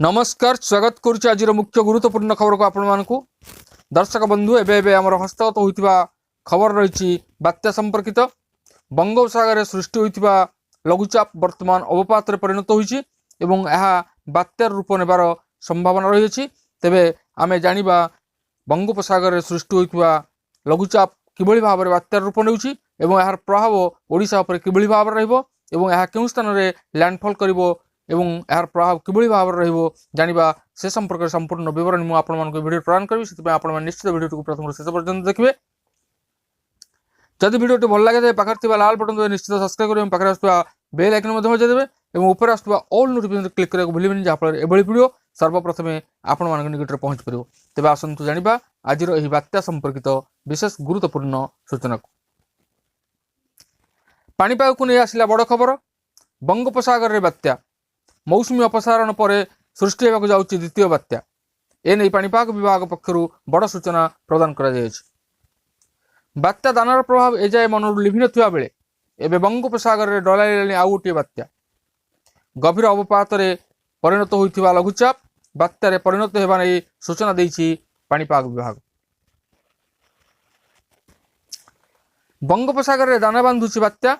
नमस्कार स्वागत करुच्ची आज मुख्य गुरुत्वपूर्ण खबर को आपण मानकु दर्शक बंधु एबे आमर हस्तगत होइतिबा खबर रही बात्या संपर्कित बंगोपसागर में सृष्टि होइतिबा लघुचाप वर्तमान अवपात रे परिणत होइछि एवं यह बात्यार रूप नेबार संभावना रही अछि। तेबे आमे जानिबा बंगोपसागर में सृष्टि होइतिबा लघुचाप किभଳି भाव में बात्यार रूप नेउछि एवं यार प्रभाव ओडिशा पर किभଳି भाव में रहिबो एवं यह केउ स्थान रे लैंडफॉल करिवो एवं यार प्रभाव किभଳି भाव में रहिबो जानिबा से संपर्क संपूर्ण विवरण मु आपण मानको वीडियो प्रदान करबी। सेति आपण मान निश्चित वीडियो को प्रथम शेष पर्यंत देखिबे। जदि वीडियो भल लगे तो पाखर थिबा लाल बटन निश्चित सब्सक्राइब करिबे पाखर आसुवा बेल आइकन मध्ये बजाय देबे एवं ऊपर आसुवा ऑल नोटिफिकेशन क्लिक करके भूलिबेनी जा फल एभଳି वीडियो सर्वप्रथम आपण मानको निकट रे पहुंच परिबो। तेबे आसंतु जानिबा आज एही बात्या संपर्कित विशेष गुरुत्वपूर्ण सूचना को। पाणीपाग को नहीं आसिला बड़ खबर। बंगोपसागर रे बात्या मौसुमी अपसारण पर सृष्टि होगा जाउछि द्वितीय बात्या। एने पाणीपाग विभाग पक्षरु बड़ सूचना प्रदान करा जायछि। बात्या दानार प्रभाव एजाए मनरु लिभि नथिबा बेले एबे बंगोपसागर रे डलाइलानि आउ गोटे बात्या। गभीर अवपात रे परिणत होइथिबा लघुचाप बात्या रे परिणत हेबा नै सूचना दैछि पाणीपाग विभाग। बंगोपसागर रे दाना बांधुछि बात्या।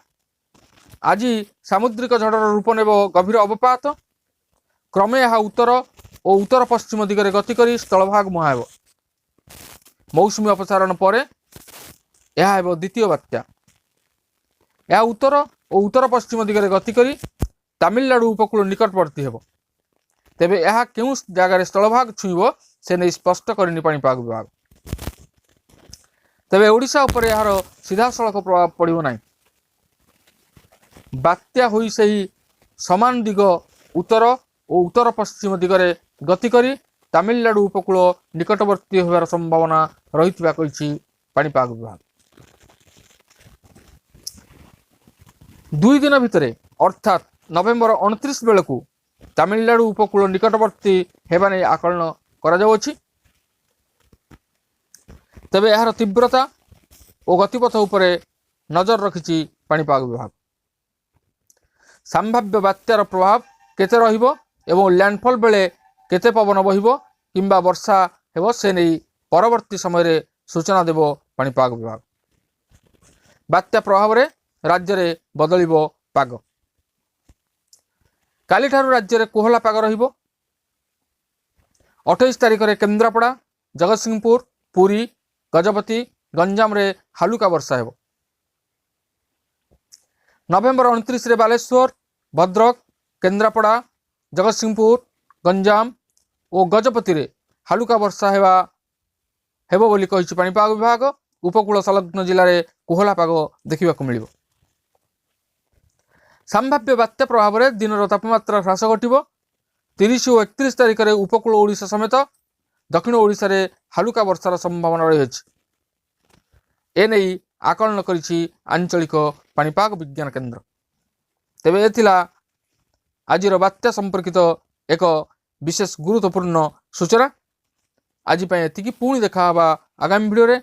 आज सामुद्रिक झड़र रूप नेब गभीर अवपात। क्रमे यह उत्तर और उत्तर पश्चिम दिगरे गति करी स्थलभाग मुहाब। मौसुमी अपसारण पर यह द्वितीय बात्या। यह उत्तर और उत्तर पश्चिम दिगरे गति करी तमिलनाडु उपकूल निकटवर्ती हेब। तेबे यह केउ जगार स्थलभाग छुईब से नहीं स्पष्ट करनी पाणीपाग विभाग। तेबे ओडिशा उपर यार सीधासलख प्रभाव पड़ो ना। बात्या होई सही समान दिग उत्तर और उत्तर पश्चिम दिगरे गति करी तमिलनाडु उपकूल निकटवर्ती होबार संभावना रही पाणीपाग विभाग। 2 दिन भितर अर्थात नवेम्बर 29 बेलू तमिलनाडु उपकूल निकटवर्ती हेबा नै आकलन करा जाउछि। तेबे यार तीव्रता और गतिपथ उपरे नजर रखिछि पाणीपाग विभाग। संभाव्य बात्यार प्रभाव केते रहिबो एवं लैंडफॉल बेले केते पवन बहिबो किंबा वर्षा हेबो से नै परवर्ती समय रे सूचना देबो पाणीपाग विभाग। बात्या प्रभाव रे राज्य रे बदलिबो पाग। काली ठारू राज्य रे कोहला पाग रहिबो। 28 तारिख रे केन्द्रापड़ा जगतसिंहपुर पुरी गजपति गंजाम रे हालुका वर्षा हेबो। नवेम्बर 29 रे बालेश्वर भद्रक केन्द्रापड़ा जगतसिंहपुर गंजाम और गजपति रे हालुका वर्षा हेबो बोली कहिछि पाणीपाग विभाग। उपकूल संलग्न जिले में कोहला पाग देखा मिलिबो। संभाव्य बात्या प्रभाव में दिन तापमात्रा ह्रास घटिबो। 30 और 31 तारिख में उपकूल ओडिशा समेत दक्षिण ओडिशा रे हालुका वर्षार संभावना रही है। एने आकलन करिछि आंचलिक पाणीपाग विज्ञान केन्द्र। तेबे एथिला आजिर बात्या संपर्कित एक विशेष गुरुत्वपूर्ण सूचना। आज एतिकी पुणी देखा आगामी वीडियो रे।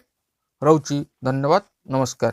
रहुछि धन्यवाद नमस्कार।